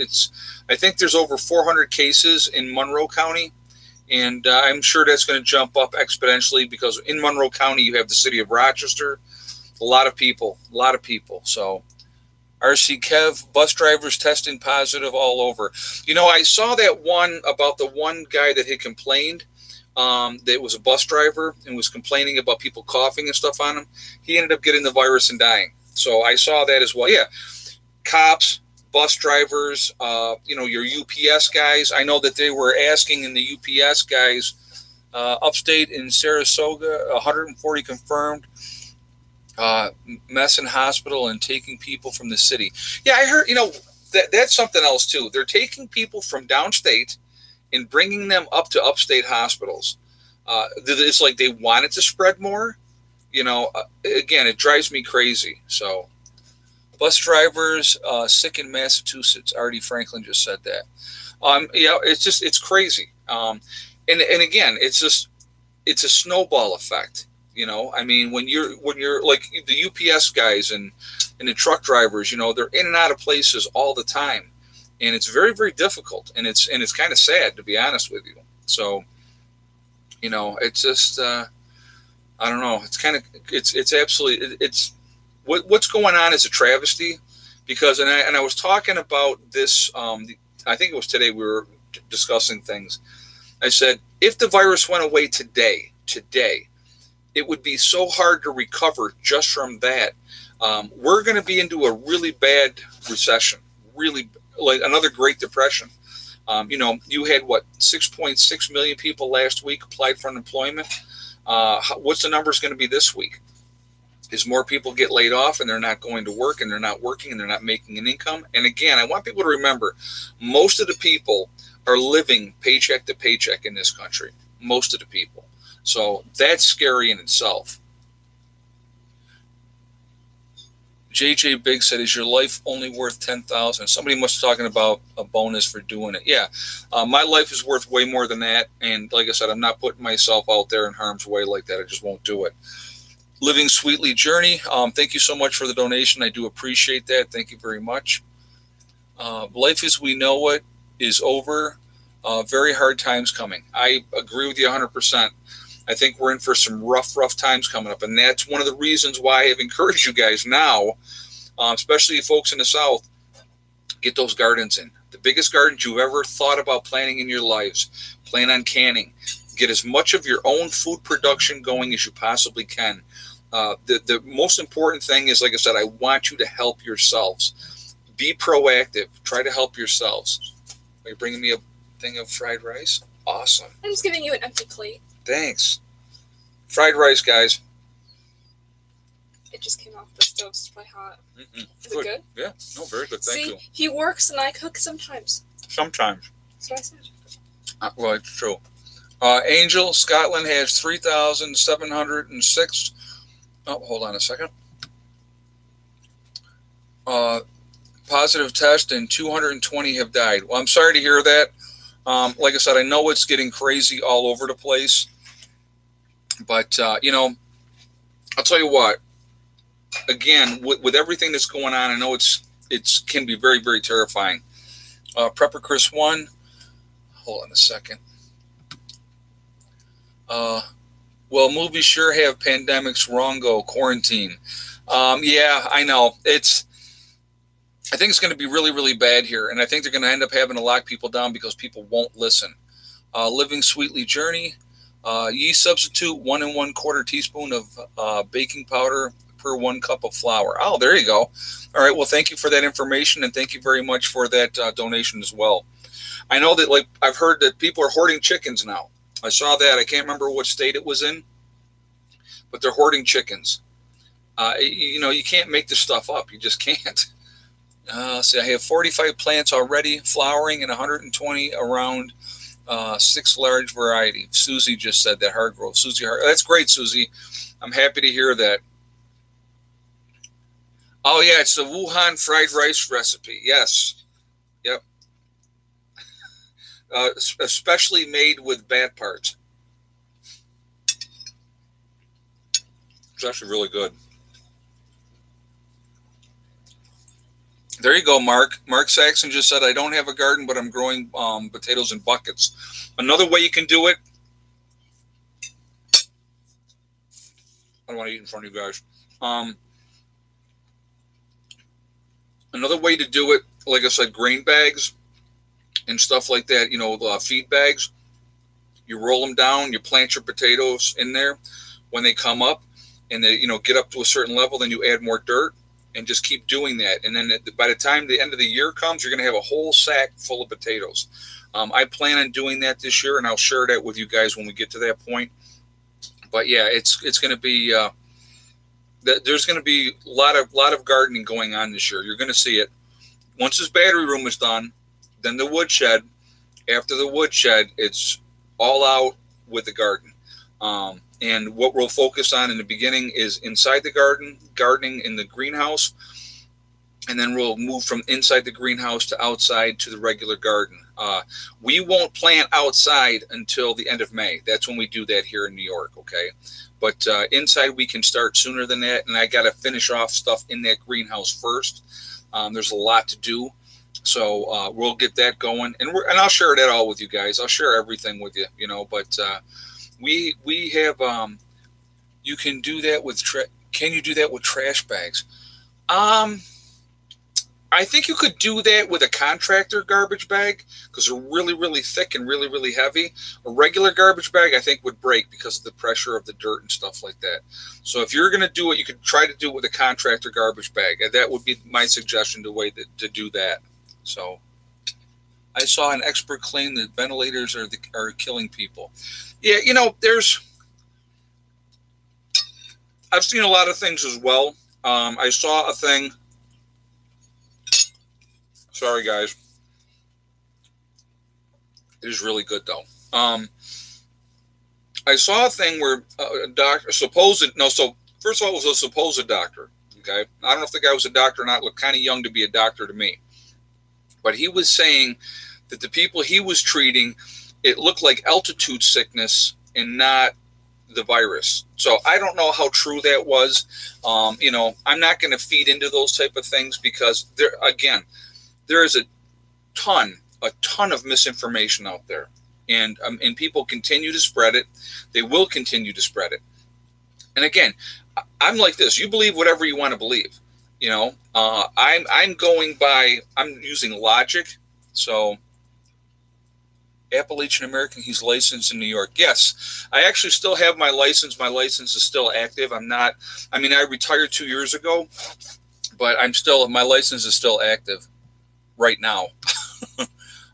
A: I think there's over 400 cases in Monroe County. And I'm sure that's going to jump up exponentially because in Monroe County, you have the city of Rochester. A lot of people. So RC Kev, bus drivers testing positive all over. I saw that one about the one guy that had complained. That was a bus driver and was complaining about people coughing and stuff on him. He ended up getting the virus and dying. So I saw that as well. Yeah. Cops, bus drivers, your UPS guys. I know that they were asking in the UPS guys, upstate in Sarasota, 140 confirmed, mess in hospital and taking people from the city. Yeah, I heard, that's something else too. They're taking people from downstate and bringing them up to upstate hospitals. It's like they want it to spread more. Again, it drives me crazy. So, bus drivers sick in Massachusetts. Artie Franklin just said that. It's crazy. And again, it's a snowball effect. When you're like the UPS guys and the truck drivers, they're in and out of places all the time. and it's very, very difficult, and it's kind of sad, to be honest with you. So, it's just I don't know. It's kind of it's absolutely it's what's going on is a travesty, because I was talking about this. I think it was today we were discussing things. I said, if the virus went away today, it would be so hard to recover just from that. We're going to be into a really bad recession, really like another Great Depression. You had 6.6 million people last week applied for unemployment. What's the numbers going to be this week? Is more people get laid off and they're not going to work and they're not working and they're not making an income. And again, I want people to remember, most of the people are living paycheck to paycheck in this country. Most of the people. So that's scary in itself. JJ Big said, "Is your life only worth 10,000?" Somebody must be talking about a bonus for doing it. Yeah, my life is worth way more than that. And like I said, I'm not putting myself out there in harm's way like that. I just won't do it. Living Sweetly Journey, thank you so much for the donation. I do appreciate that. Thank you very much. Life as we know it is over. Very hard times coming. I agree with you 100%. I think we're in for some rough times coming up. And that's one of the reasons why I have encouraged you guys now, especially you folks in the South, get those gardens in. The biggest gardens you've ever thought about planting in your lives. Plan on canning. Get as much of your own food production going as you possibly can. The most important thing is, like I said, I want you to help yourselves. Be proactive. Try to help yourselves. Are you bringing me a thing of fried rice? Awesome.
B: I'm just giving you an empty plate.
A: Thanks. Fried rice, guys.
B: It just came off the stove, so it's probably hot. Is it good?
A: Yeah. No, very good. Thank you.
B: He works and I cook sometimes.
A: Sometimes.
B: That's what I said.
A: Well, it's true. Angel, Scotland has 3,706. Oh, hold on a second. Positive test and 220 have died. Well, I'm sorry to hear that. Like I said, I know it's getting crazy all over the place. But, I'll tell you what. Again, with everything that's going on, I know it can be very, very terrifying. Prepper Chris 1. Hold on a second. Well, movies sure have pandemics. Wrong go. Quarantine. Yeah, I know. I think it's going to be really, really bad here. And I think they're going to end up having to lock people down because people won't listen. Living Sweetly Journey. Yeast substitute, 1 1/4 teaspoon of baking powder per 1 cup of flour. Oh, there you go. All right. Well, thank you for that information. And thank you very much for that donation as well. I know that, I've heard that people are hoarding chickens now. I saw that. I can't remember what state it was in, but they're hoarding chickens. You can't make this stuff up. You just can't. See, I have 45 plants already flowering and 120 around 6 large variety. Susie just said that, Hargrove. That's great, Susie. I'm happy to hear that. Oh, yeah, it's the Wuhan fried rice recipe. Yes. Yep. Especially made with bad parts. It's actually really good. There you go, Mark. Mark Saxon just said, I don't have a garden, but I'm growing potatoes in buckets. Another way you can do it. I don't want to eat in front of you guys. Another way to do it, like I said, grain bags and stuff like that, feed bags. You roll them down, you plant your potatoes in there. When they come up and they, get up to a certain level, then you add more dirt and just keep doing that. And then by the time the end of the year comes, you're going to have a whole sack full of potatoes. I plan on doing that this year, and I'll share that with you guys when we get to that point. But yeah, it's going to be there's going to be a lot of gardening going on this year. You're going to see it. Once this battery room is done, then the woodshed. After the woodshed, it's all out with the garden. And what we'll focus on in the beginning is inside the garden, gardening in the greenhouse. And then we'll move from inside the greenhouse to outside to the regular garden. We won't plant outside until the end of May. That's when we do that here in New York, okay? But inside we can start sooner than that. And I got to finish off stuff in that greenhouse first. There's a lot to do. So we'll get that going, and I'll share that all with you guys. I'll share everything with you, But we have you can do that with can you do that with trash bags? I think you could do that with a contractor garbage bag because they're really, really thick and really, really heavy. A regular garbage bag, I think, would break because of the pressure of the dirt and stuff like that. So if you're going to do it, you could try to do it with a contractor garbage bag. That would be my suggestion to do that. So I saw an expert claim that ventilators are killing people. Yeah, I've seen a lot of things as well. I saw a thing. Sorry, guys. It is really good, though. I saw a thing where a doctor, so first of all, it was a supposed doctor, okay? I don't know if the guy was a doctor or not, looked kind of young to be a doctor to me. But he was saying that the people he was treating, it looked like altitude sickness and not the virus. So I don't know how true that was. I'm not going to feed into those type of things because there is a ton of misinformation out there, and people continue to spread it. They will continue to spread it. And again, I'm like this. You believe whatever you want to believe. I'm using logic. So Appalachian American, he's licensed in New York. Yes, I actually still have my license. My license is still active. I retired 2 years ago, but my license is still active right now.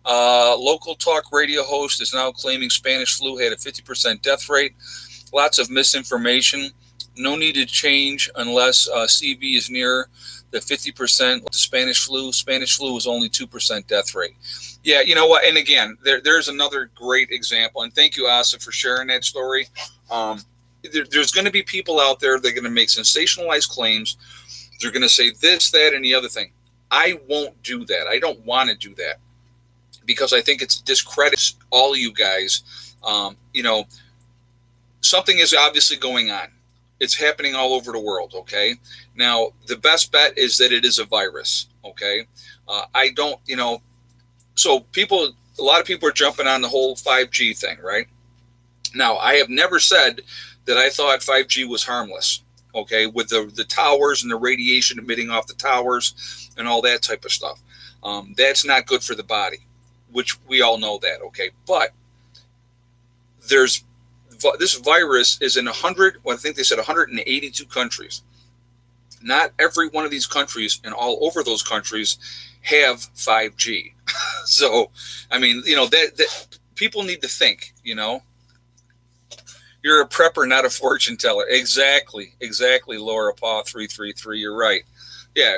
A: Local talk radio host is now claiming Spanish flu had a 50% death rate. Lots of misinformation. No need to change unless CV is near the 50% with the Spanish flu. Spanish flu was only 2% death rate. Yeah, you know what? And again, there's another great example. And thank you, Asa, for sharing that story. There's going to be people out there that are going to make sensationalized claims. They're going to say this, that, and the other thing. I won't do that. I don't want to do that because I think it discredits all of you guys. Something is obviously going on. It's happening all over the world, okay? Now, the best bet is that it is a virus, okay? So a lot of people are jumping on the whole 5G thing, right? Now, I have never said that I thought 5G was harmless, okay, with the towers and the radiation emitting off the towers and all that type of stuff. That's not good for the body, which we all know that, okay? But this virus is in I think they said 182 countries. Not every one of these countries and all over those countries have 5G. So, that people need to think, You're a prepper, not a fortune teller. Exactly, Laura Paw 333. You're right. Yeah,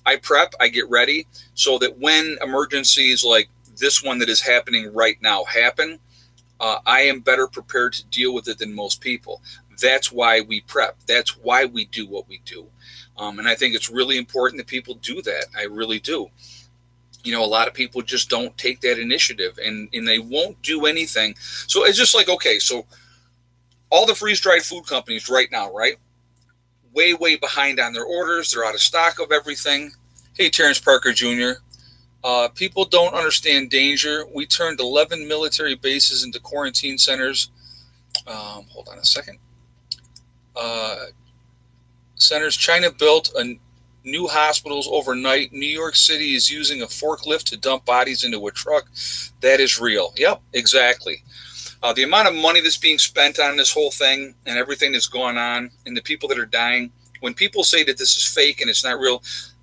A: I prep, I get ready so that when emergencies like this one that is happening right now happen, I am better prepared to deal with it than most people. That's why we prep. That's why we do what we do. And I think it's really important that people do that. I really do. A lot of people just don't take that initiative and they won't do anything. So it's just like, okay, so all the freeze-dried food companies right now, right? Way behind on their orders. They're out of stock of everything. Hey, Terrence Parker Jr., people don't understand danger. We turned 11 military bases into quarantine centers. Hold on a second. Centers. China built new hospitals overnight. New York City is using a forklift to dump bodies into a truck. That is real. Yep, exactly. The amount of money that's being spent on this whole thing and everything that's going on and the people that are dying, when people say that this is fake and it's not real,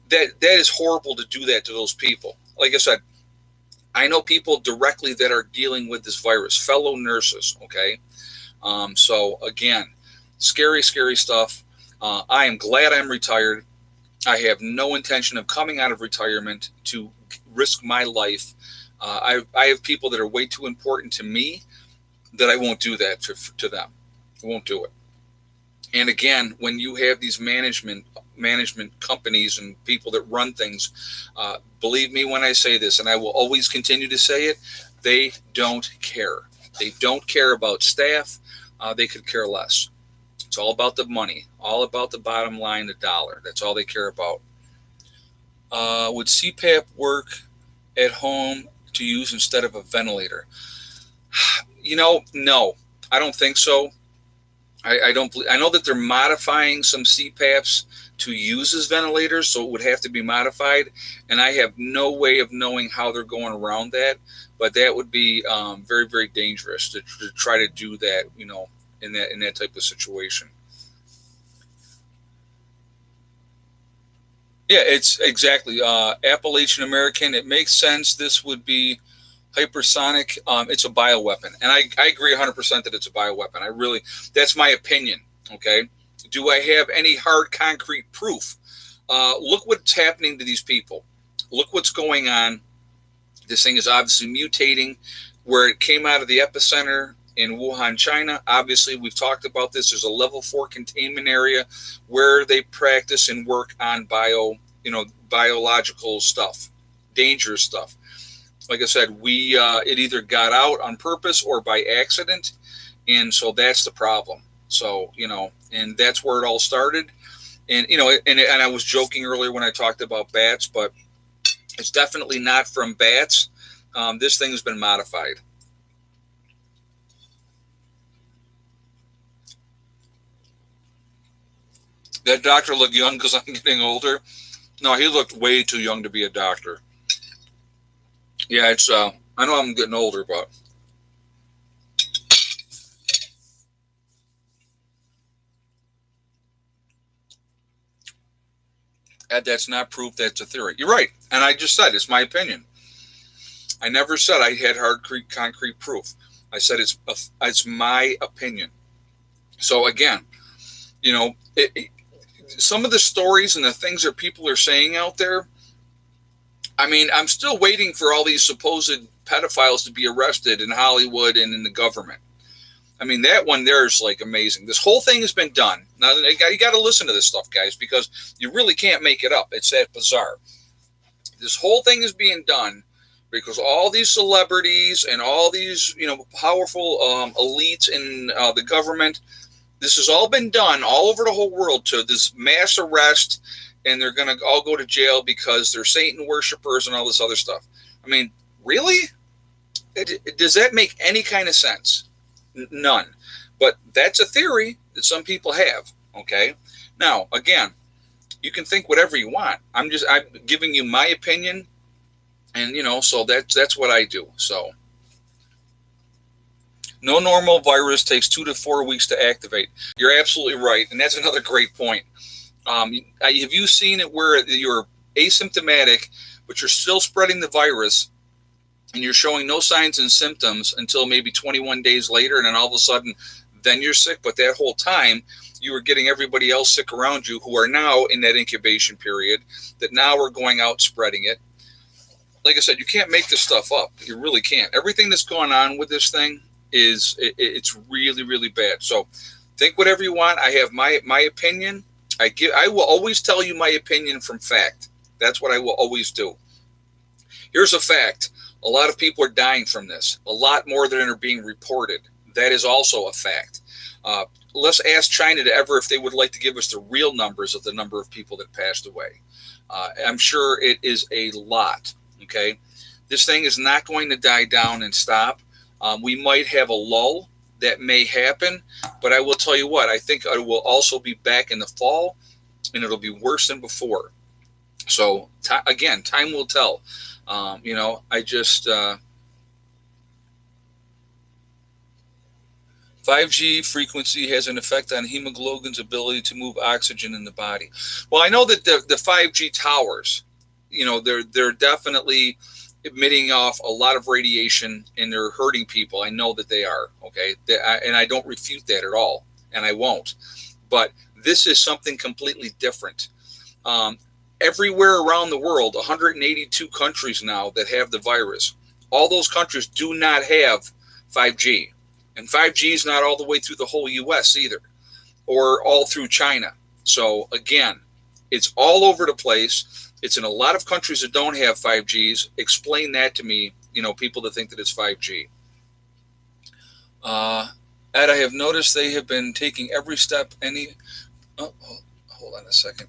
A: that is horrible to do that to those people. Like I said, I know people directly that are dealing with this virus, fellow nurses, okay? So again, scary stuff. I am glad I'm retired. I have no intention of coming out of retirement to risk my life. I have people that are way too important to me that I won't do that to them. I won't do it. And again, when you have these management companies and people that run things, believe me when I say this, and I will always continue to say it, they don't care. They don't care about staff. They could care less. It's all about the money, all about the bottom line, the dollar. That's all they care about. Would CPAP work at home to use instead of a ventilator? No, I don't think so. I don't. I know that they're modifying some CPAPs to use as ventilators, so it would have to be modified, and I have no way of knowing how they're going around that. But that would be very, very dangerous to try to do that. In that type of situation. Yeah, it's exactly Appalachian American. It makes sense. This would be hypersonic. It's a bioweapon, and I agree 100% that it's a bioweapon. That's my opinion. Okay, do I have any hard concrete proof? Look what's happening to these people. Look what's going on. This thing is obviously mutating. Where it came out of the epicenter in Wuhan, China. Obviously, we've talked about this. There's a level 4 containment area where they practice and work on biological stuff, dangerous stuff. Like I said, it either got out on purpose or by accident, and so that's the problem. So and that's where it all started. And and I was joking earlier when I talked about bats, but it's definitely not from bats. This thing has been modified. That doctor looked young because I'm getting older. No, he looked way too young to be a doctor. Yeah, it's. I know I'm getting older, but that's not proof. That's a theory. You're right, and I just said it's my opinion. I never said I had hard concrete proof. I said it's my opinion. So again, some of the stories and the things that people are saying out there. I mean, I'm still waiting for all these supposed pedophiles to be arrested in Hollywood and in the government. I mean, that one there is like amazing. This whole thing has been done. Now, you got to listen to this stuff, guys, because you really can't make it up. It's that bizarre. This whole thing is being done because all these celebrities and all these, powerful elites in the government, this has all been done all over the whole world to this mass arrest, and they're going to all go to jail because they're Satan worshipers and all this other stuff. I mean, really? Does that make any kind of sense? None. But that's a theory that some people have. Okay. Now, again, you can think whatever you want. I'm giving you my opinion, and so that's what I do. So, no normal virus takes 2 to 4 weeks to activate. You're absolutely right, and that's another great point. Have you seen it where you're asymptomatic, but you're still spreading the virus, and you're showing no signs and symptoms until maybe 21 days later, and then all of a sudden, then you're sick. But that whole time, you were getting everybody else sick around you who are now in that incubation period that now are going out spreading it. Like I said, you can't make this stuff up. You really can't. Everything that's going on with this thing it's really, really bad. So think whatever you want. I have my opinion. I will always tell you my opinion from fact. That's what I will always do. Here's a fact. A lot of people are dying from this. A lot more than are being reported. That is also a fact. Let's ask China if they would like to give us the real numbers of the number of people that passed away. I'm sure it is a lot. Okay, this thing is not going to die down and stop. We might have a lull that may happen, but I will tell you what, I think it will also be back in the fall, and it'll be worse than before. So again, time will tell. I just 5G frequency has an effect on hemoglobin's ability to move oxygen in the body. Well, I know that the 5G towers, they're definitely emitting off a lot of radiation, and they're hurting people. I know that they are, okay? And I don't refute that at all, and I won't. But this is something completely different. Everywhere around the world, 182 countries now that have the virus, all those countries do not have 5G. And 5G is not all the way through the whole U.S. either, or all through China. So, again, it's all over the place. It's in a lot of countries that don't have 5Gs. Explain that to me, people that think that it's 5G. Ed, I have noticed they have been taking every step hold on a second.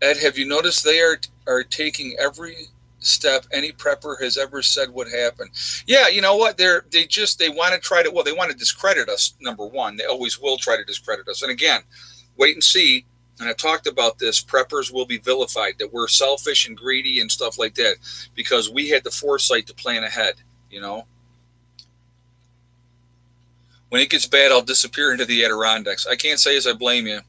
A: Ed, have you noticed they are taking every step any prepper has ever said would happen? Yeah, you know what? They want to try to, well, they want to discredit us. Number one, they always will try to discredit us. And again, wait and see. And I talked about this. Preppers will be vilified that we're selfish and greedy and stuff like that because we had the foresight to plan ahead. You know, when it gets bad, I'll disappear into the Adirondacks. I can't say as I blame you.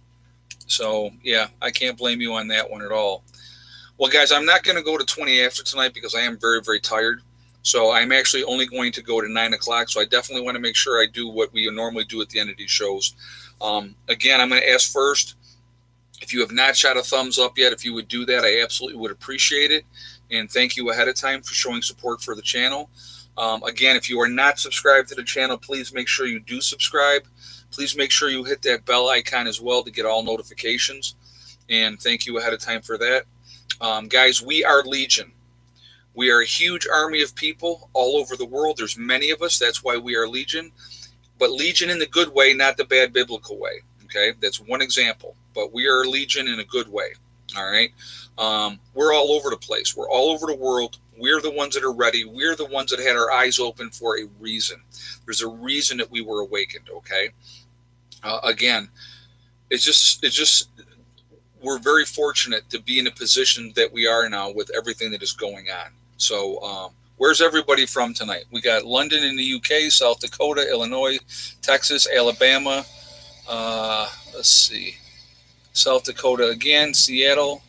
A: So yeah, I can't blame you on that one at all. Well, guys, I'm not going to go to 20 after tonight because I am very, very tired. So I'm actually only going to go to 9 o'clock. So I definitely want to make sure I do what we normally do at the end of these shows. Again, I'm going to ask first, if you have not shot a thumbs up yet, if you would do that, I absolutely would appreciate it. And thank you ahead of time for showing support for the channel. Again, if you are not subscribed to the channel, please make sure you do subscribe. Please make sure you hit that bell icon as well to get all notifications. And thank you ahead of time for that. Guys, we are Legion. We are a huge army of people all over the world. There's many of us. That's why we are Legion. But Legion in the good way, not the bad biblical way. Okay, that's one example. But we are Legion in a good way. All right. We're all over the place. We're all over the world. We're the ones that are ready. We're the ones that had our eyes open for a reason. There's a reason that we were awakened. Okay. Again, it's just we're very fortunate to be in a position that we are now with everything that is going on. So where's everybody from tonight? We got London in the UK, South Dakota, Illinois, Texas, Alabama. Let's see. South Dakota again, Seattle,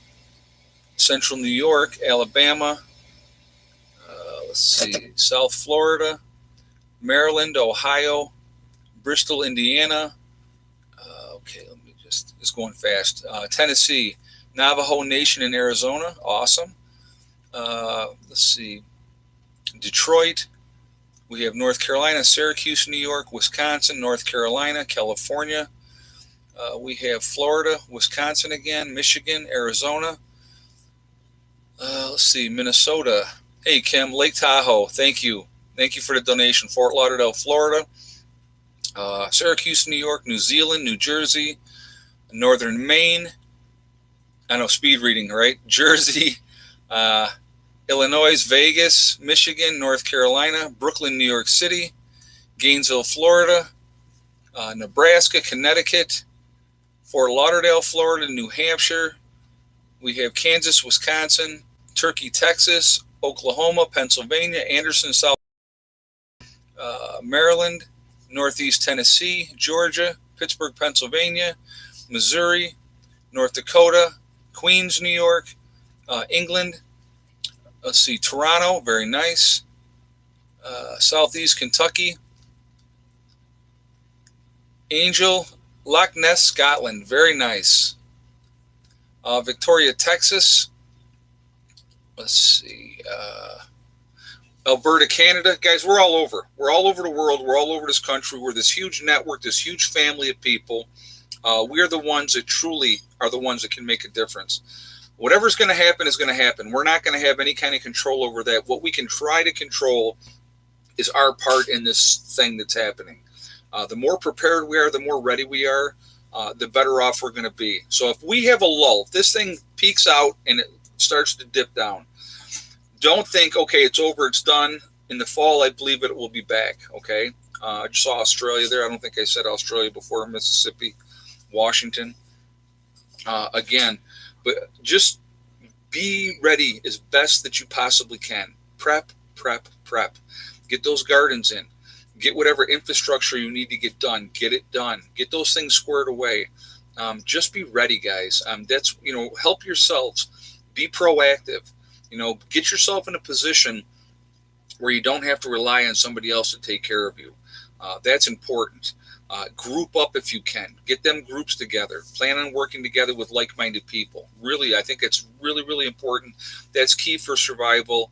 A: Central New York, Alabama. Let's see. South Florida, Maryland, Ohio, Bristol, Indiana. Okay, let me it's going fast. Tennessee, Navajo Nation in Arizona. Awesome. Let's see. Detroit. We have North Carolina, Syracuse, New York, Wisconsin, North Carolina, California. We have Florida, Wisconsin again, Michigan, Arizona. Let's see, Minnesota. Hey, Kim, Lake Tahoe. Thank you. Thank you for the donation. Fort Lauderdale, Florida. Syracuse, New York, New Zealand, New Jersey, Northern Maine. I know, speed reading, right? Jersey, Illinois, Vegas, Michigan, North Carolina, Brooklyn, New York City, Gainesville, Florida, Nebraska, Connecticut, Fort Lauderdale, Florida, New Hampshire. We have Kansas, Wisconsin, Turkey, Texas, Oklahoma, Pennsylvania, Anderson, South Maryland, Northeast Tennessee, Georgia, Pittsburgh, Pennsylvania, Missouri, North Dakota, Queens, New York, England. Let's see, Toronto, very nice. Southeast Kentucky, Angel, Loch Ness, Scotland, very nice. Victoria, Texas. Let's see. Alberta, Canada. Guys, we're all over. We're all over the world. We're all over this country. We're this huge network, this huge family of people. We are the ones that truly are the ones that can make a difference. Whatever's going to happen is going to happen. We're not going to have any kind of control over that. What we can try to control is our part in this thing that's happening. The more prepared we are, the more ready we are, the better off we're going to be. So if we have a lull, if this thing peaks out and it starts to dip down, don't think, okay, it's over, it's done. In the fall, I believe it will be back, okay? I just saw Australia there. I don't think I said Australia before, Mississippi, Washington. Again, but just be ready as best that you possibly can. Prep, prep, prep. Get those gardens in. Get whatever infrastructure you need to get done. Get it done. Get those things squared away. Just be ready, guys. That's, help yourselves. Be proactive. Get yourself in a position where you don't have to rely on somebody else to take care of you. That's important. Group up if you can. Get them groups together. Plan on working together with like-minded people. Really, I think it's really, really important. That's key for survival,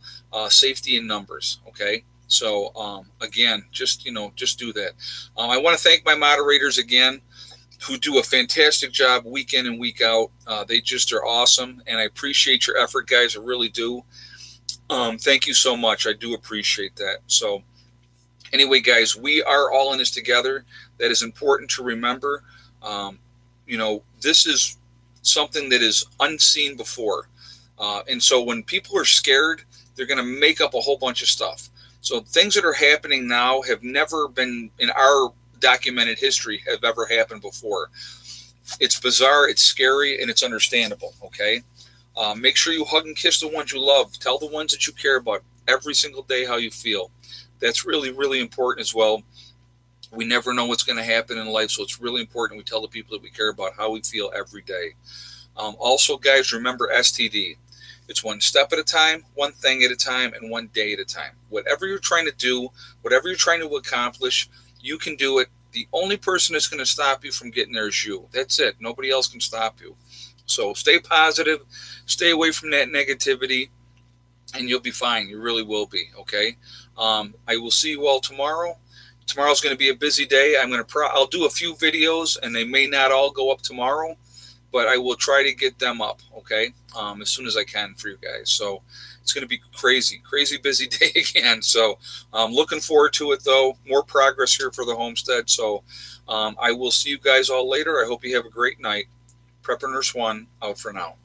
A: safety in numbers, okay? So, again, just do that. I want to thank my moderators again who do a fantastic job week in and week out. They just are awesome, and I appreciate your effort, guys. I really do. Thank you so much. I do appreciate that. So, anyway, guys, we are all in this together. That is important to remember. This is something that is unseen before. And so when people are scared, they're going to make up a whole bunch of stuff. So things that are happening now have never been in our documented history have ever happened before. It's bizarre, it's scary, and it's understandable. Okay. Make sure you hug and kiss the ones you love. Tell the ones that you care about every single day how you feel. That's really, really important as well. We never know what's going to happen in life, so it's really important we tell the people that we care about how we feel every day. Also, guys, remember STD. It's one step at a time, one thing at a time, and one day at a time. Whatever you're trying to do, whatever you're trying to accomplish, you can do it. The only person that's going to stop you from getting there is you. That's it. Nobody else can stop you. So stay positive, stay away from that negativity, and you'll be fine. You really will be, okay? I will see you all tomorrow. Tomorrow's going to be a busy day. I'll do a few videos, and they may not all go up tomorrow, but I will try to get them up, okay, as soon as I can for you guys. So it's going to be crazy busy day again. So I'm looking forward to it, though. More progress here for the homestead. So I will see you guys all later. I hope you have a great night. Prepper Nurse 1 out for now.